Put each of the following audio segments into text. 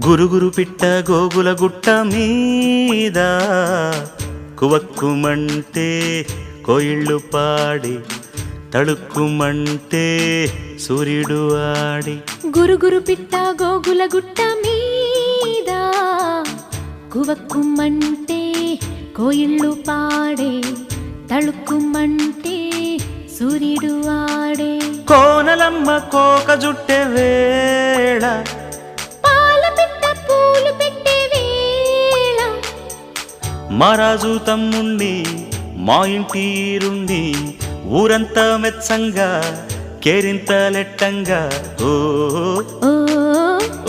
గురుగురు పిట్ట గోగుల గుట్ట మీద కువక్కుమంటే కోయిళ్ళు పాడి తడుక్కుమంటే సూర్యుడు ఆడి. గురుగురు పిట్ట గోగుల గుట్ట మీద కువక్కుమంటే కోయిళ్ళు పాడే తళుక్కుమంటే సూర్యుడు ఆడే. కోనలమ్మ కోక జుట్టె వేళ పాల పిట్ట పూలు పెట్టే వేళ మహారాజు తమ్ముణ్ణి మా ఇంటీరుండి ఊరంతా మెత్సంగా కేరింతలెట్టంగా ఓ ఓ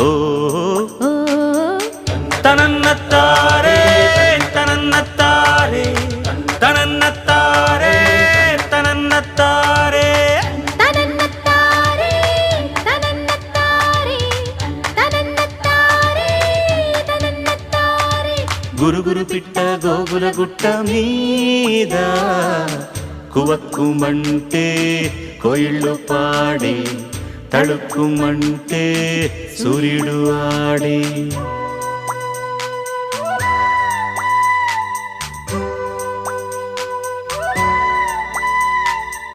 ఓ ఓ తనన్నత్తారే తనన్నత్తారే తనన్నత్తారే తనన్నత్తారే తనన్నత్తారే తనన్నత్తారే తనన్నత్తారే తనన్నత్తారే. గురుగురు పిట్ట గోగుల గుట్ట మీద కువక్కుమంటే కోయిళ్ళు పాడి తడుక్కుమంటే సూర్యుడు ఆడి.